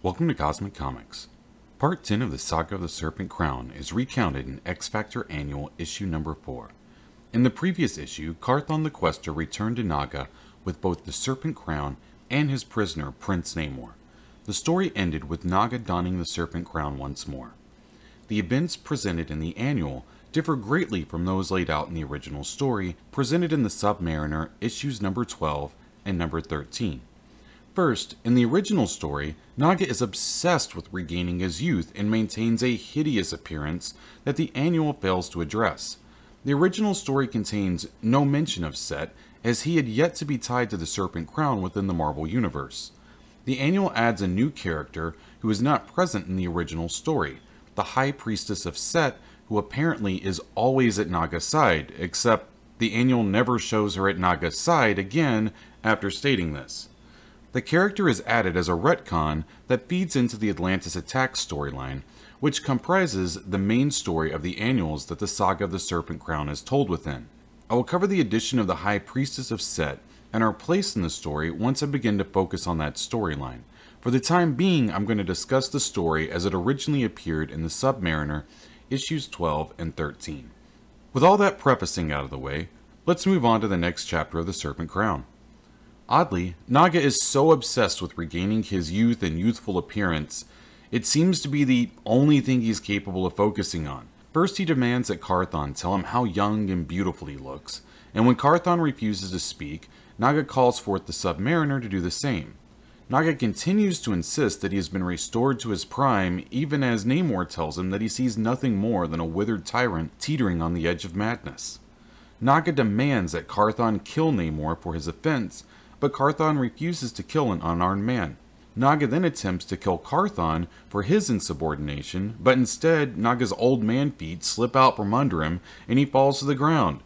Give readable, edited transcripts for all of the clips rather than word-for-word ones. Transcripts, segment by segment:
Welcome to Cosmic Comics. Part 10 of the Saga of the Serpent Crown is recounted in X Factor Annual Issue Number 4. In the previous issue, Carthon the Quester returned to Naga with both the Serpent Crown and his prisoner, Prince Namor. The story ended with Naga donning the Serpent Crown once more. The events presented in the annual differ greatly from those laid out in the original story, presented in the Submariner Issues Number 12 and Number 13. First, in the original story, Naga is obsessed with regaining his youth and maintains a hideous appearance that the annual fails to address. The original story contains no mention of Set, as he had yet to be tied to the Serpent Crown within the Marvel Universe. The annual adds a new character who is not present in the original story, the High Priestess of Set, who apparently is always at Naga's side, except the annual never shows her at Naga's side again after stating this. The character is added as a retcon that feeds into the Atlantis Attack storyline, which comprises the main story of the annuals that the Saga of the Serpent Crown is told within. I will cover the addition of the High Priestess of Set and our place in the story once I begin to focus on that storyline. For the time being, I'm going to discuss the story as it originally appeared in the Submariner, Issues 12 and 13. With all that prefacing out of the way, let's move on to the next chapter of the Serpent Crown. Oddly, Naga is so obsessed with regaining his youth and youthful appearance, it seems to be the only thing he's capable of focusing on. First, he demands that Carthon tell him how young and beautiful he looks, and when Carthon refuses to speak, Naga calls forth the Submariner to do the same. Naga continues to insist that he has been restored to his prime, even as Namor tells him that he sees nothing more than a withered tyrant teetering on the edge of madness. Naga demands that Carthon kill Namor for his offense, but Carthon refuses to kill an unarmed man. Naga then attempts to kill Carthon for his insubordination, but instead Naga's old man feet slip out from under him and he falls to the ground.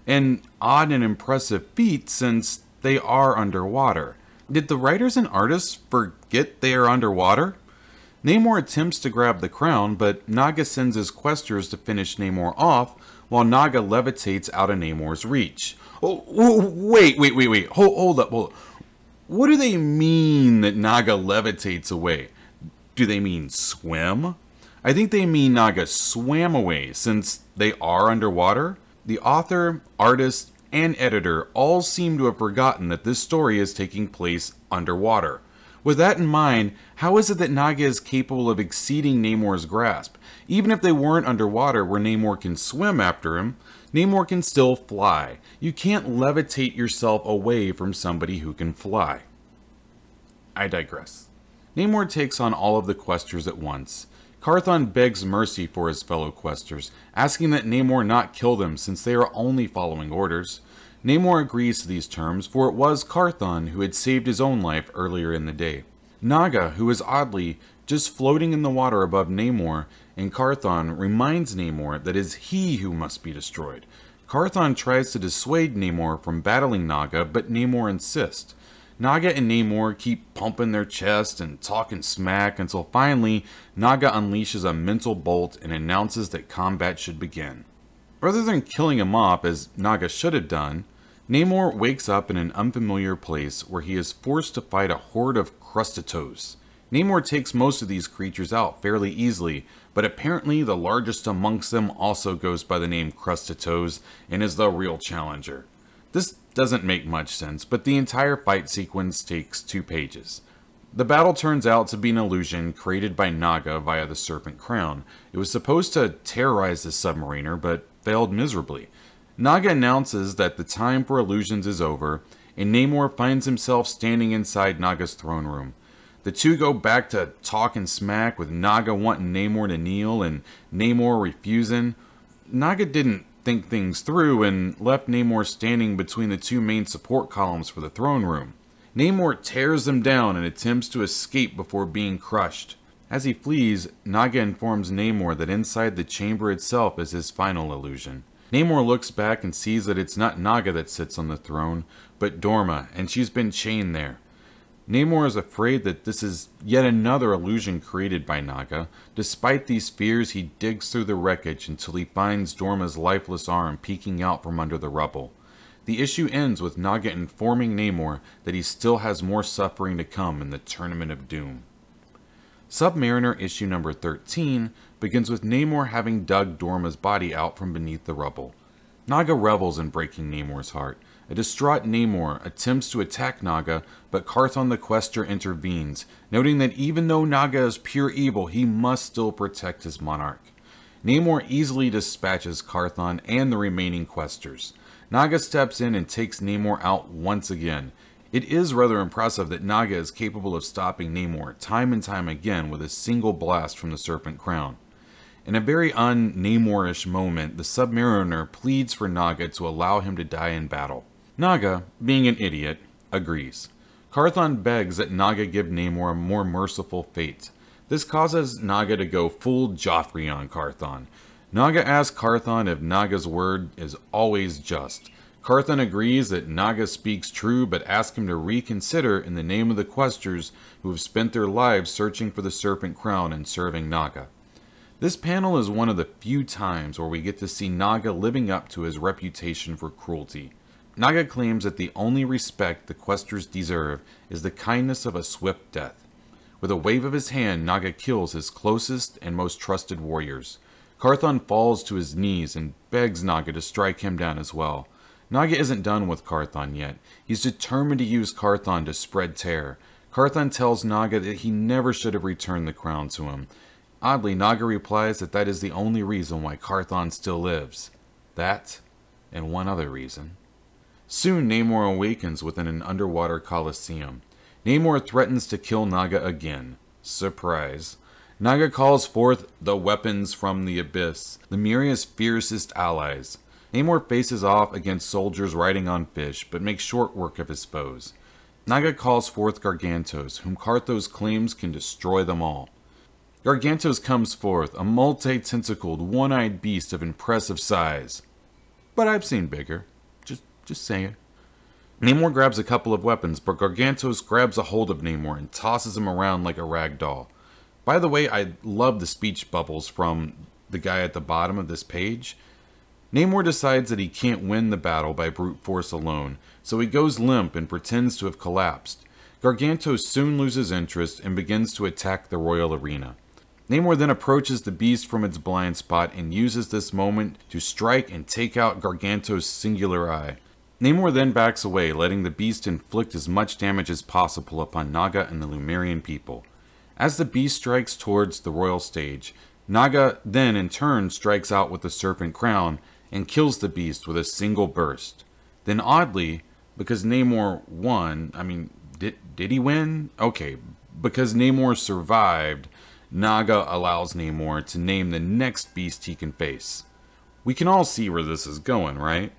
An odd and impressive feat since they are underwater. Did the writers and artists forget they are underwater? Namor attempts to grab the crown, but Naga sends his questers to finish Namor off, while Naga levitates out of Namor's reach. Oh, wait. Hold up. What do they mean that Naga levitates away? Do they mean swim? I think they mean Naga swam away, since they are underwater. The author, artist, and editor all seem to have forgotten that this story is taking place underwater. With that in mind, how is it that Naga is capable of exceeding Namor's grasp? Even if they weren't underwater where Namor can swim after him, Namor can still fly. You can't levitate yourself away from somebody who can fly. I digress. Namor takes on all of the questers at once. Carthon begs mercy for his fellow questers, asking that Namor not kill them since they are only following orders. Namor agrees to these terms, for it was Carthon who had saved his own life earlier in the day. Naga, who is oddly just floating in the water above Namor, and Carthon reminds Namor that it is he who must be destroyed. Carthon tries to dissuade Namor from battling Naga, but Namor insists. Naga and Namor keep pumping their chest and talking smack until finally Naga unleashes a mental bolt and announces that combat should begin. Rather than killing him off as Naga should have done, Namor wakes up in an unfamiliar place where he is forced to fight a horde of Crustatos. Namor takes most of these creatures out fairly easily, but apparently the largest amongst them also goes by the name Crustatos and is the real challenger. This doesn't make much sense, but the entire fight sequence takes 2 pages. The battle turns out to be an illusion created by Naga via the Serpent Crown. It was supposed to terrorize the Submariner, but failed miserably. Naga announces that the time for illusions is over, and Namor finds himself standing inside Naga's throne room. The two go back to talking smack, with Naga wanting Namor to kneel and Namor refusing. Naga didn't think things through and left Namor standing between the 2 main support columns for the throne room. Namor tears them down and attempts to escape before being crushed. As he flees, Naga informs Namor that inside the chamber itself is his final illusion. Namor looks back and sees that it's not Naga that sits on the throne, but Dorma, and she's been chained there. Namor is afraid that this is yet another illusion created by Naga. Despite these fears, he digs through the wreckage until he finds Dorma's lifeless arm peeking out from under the rubble. The issue ends with Naga informing Namor that he still has more suffering to come in the Tournament of Doom. Submariner issue number 13 begins with Namor having dug Dorma's body out from beneath the rubble. Naga revels in breaking Namor's heart. A distraught Namor attempts to attack Naga, but Carthon the Quester intervenes, noting that even though Naga is pure evil, he must still protect his monarch. Namor easily dispatches Carthon and the remaining Questers. Naga steps in and takes Namor out once again. It is rather impressive that Naga is capable of stopping Namor time and time again with a single blast from the Serpent Crown. In a very un-Namorish moment, the Submariner pleads for Naga to allow him to die in battle. Naga, being an idiot, agrees. Carthon begs that Naga give Namor a more merciful fate. This causes Naga to go full Joffrey on Carthon. Naga asks Carthon if Naga's word is always just. Carthon agrees that Naga speaks true, but asks him to reconsider in the name of the Questers who have spent their lives searching for the Serpent Crown and serving Naga. This panel is one of the few times where we get to see Naga living up to his reputation for cruelty. Naga claims that the only respect the Questers deserve is the kindness of a swift death. With a wave of his hand, Naga kills his closest and most trusted warriors. Carthon falls to his knees and begs Naga to strike him down as well. Naga isn't done with Carthon yet. He's determined to use Carthon to spread terror. Carthon tells Naga that he never should have returned the crown to him. Oddly, Naga replies that that is the only reason why Carthon still lives. That, and one other reason. Soon Namor awakens within an underwater coliseum. Namor threatens to kill Naga again. Surprise. Naga calls forth the weapons from the abyss, Lemuria's fiercest allies. Namor faces off against soldiers riding on fish, but makes short work of his foes. Naga calls forth Gargantos, whom Carthos claims can destroy them all. Gargantos comes forth, a multi-tentacled, one-eyed beast of impressive size. But I've seen bigger. Just saying. Namor grabs a couple of weapons, but Gargantos grabs a hold of Namor and tosses him around like a rag doll. By the way, I love the speech bubbles from the guy at the bottom of this page. Namor decides that he can't win the battle by brute force alone, so he goes limp and pretends to have collapsed. Gargantos soon loses interest and begins to attack the royal arena. Namor then approaches the beast from its blind spot and uses this moment to strike and take out Gargantos' singular eye. Namor then backs away, letting the beast inflict as much damage as possible upon Naga and the Lemurian people. As the beast strikes towards the royal stage, Naga then in turn strikes out with the Serpent Crown and kills the beast with a single burst. Then oddly, because Namor won, did he win? Okay, because Namor survived, Naga allows Namor to name the next beast he can face. We can all see where this is going, right?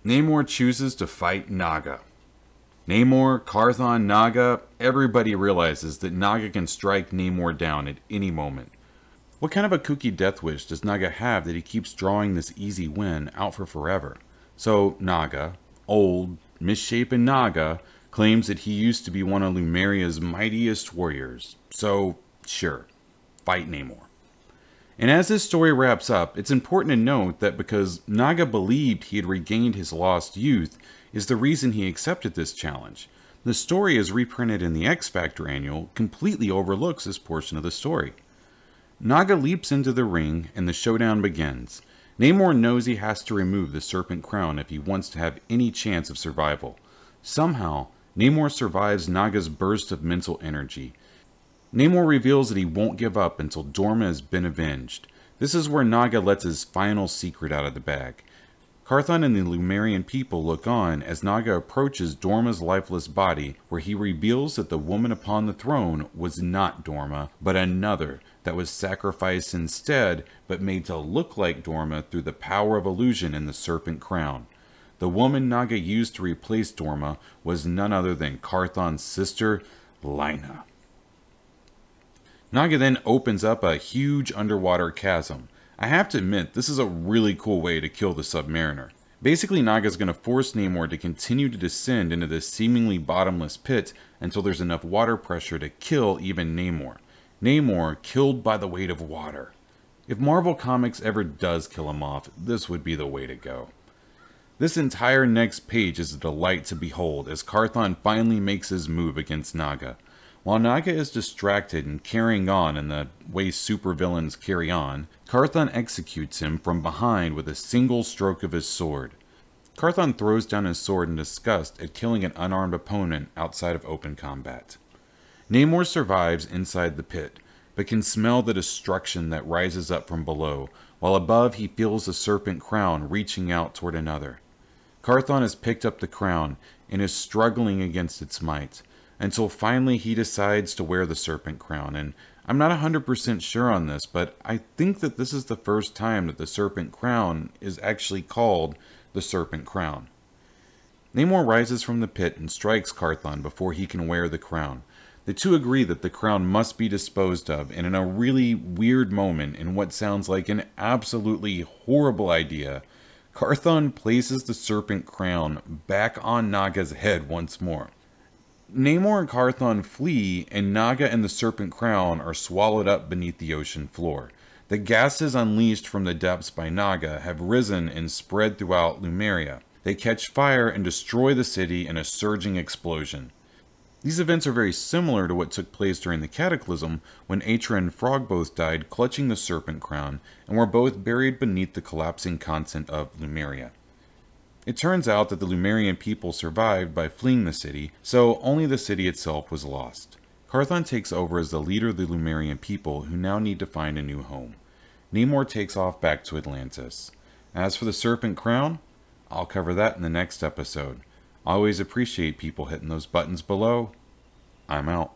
Namor chooses to fight Naga. Namor, Carthon, Naga, everybody realizes that Naga can strike Namor down at any moment. What kind of a kooky death wish does Naga have that he keeps drawing this easy win out for forever? So Naga, old, misshapen Naga, claims that he used to be one of Lumeria's mightiest warriors. So, sure, fight Namor. And as this story wraps up, it's important to note that because Naga believed he had regained his lost youth is the reason he accepted this challenge. The story as reprinted in the X Factor Annual completely overlooks this portion of the story. Naga leaps into the ring and the showdown begins. Namor knows he has to remove the Serpent Crown if he wants to have any chance of survival. Somehow, Namor survives Naga's burst of mental energy. Namor reveals that he won't give up until Dorma has been avenged. This is where Naga lets his final secret out of the bag. Carthon and the Lemurian people look on as Naga approaches Dorma's lifeless body, where he reveals that the woman upon the throne was not Dorma, but another that was sacrificed instead, but made to look like Dorma through the power of illusion in the Serpent Crown. The woman Naga used to replace Dorma was none other than Carthon's sister, Lina. Naga then opens up a huge underwater chasm. I have to admit, this is a really cool way to kill the Submariner. Basically, Naga is going to force Namor to continue to descend into this seemingly bottomless pit until there's enough water pressure to kill even Namor. Namor killed by the weight of water. If Marvel Comics ever does kill him off, this would be the way to go. This entire next page is a delight to behold as Carthon finally makes his move against Naga. While Naga is distracted and carrying on in the way supervillains carry on, Carthon executes him from behind with a single stroke of his sword. Carthon throws down his sword in disgust at killing an unarmed opponent outside of open combat. Namor survives inside the pit, but can smell the destruction that rises up from below, while above he feels the Serpent Crown reaching out toward another. Carthon has picked up the crown and is struggling against its might, until finally he decides to wear the Serpent Crown, and I'm not 100% sure on this, but I think that this is the first time that the Serpent Crown is actually called the Serpent Crown. Namor rises from the pit and strikes Carthon before he can wear the crown. The two agree that the crown must be disposed of, and in a really weird moment, in what sounds like an absolutely horrible idea, Carthon places the Serpent Crown back on Naga's head once more. Namor and Carthon flee, and Naga and the Serpent Crown are swallowed up beneath the ocean floor. The gases unleashed from the depths by Naga have risen and spread throughout Lemuria. They catch fire and destroy the city in a surging explosion. These events are very similar to what took place during the Cataclysm, when Atra and Frog both died clutching the Serpent Crown, and were both buried beneath the collapsing continent of Lemuria. It turns out that the Lemurian people survived by fleeing the city, so only the city itself was lost. Carthon takes over as the leader of the Lemurian people, who now need to find a new home. Namor takes off back to Atlantis. As for the Serpent Crown, I'll cover that in the next episode. I always appreciate people hitting those buttons below. I'm out.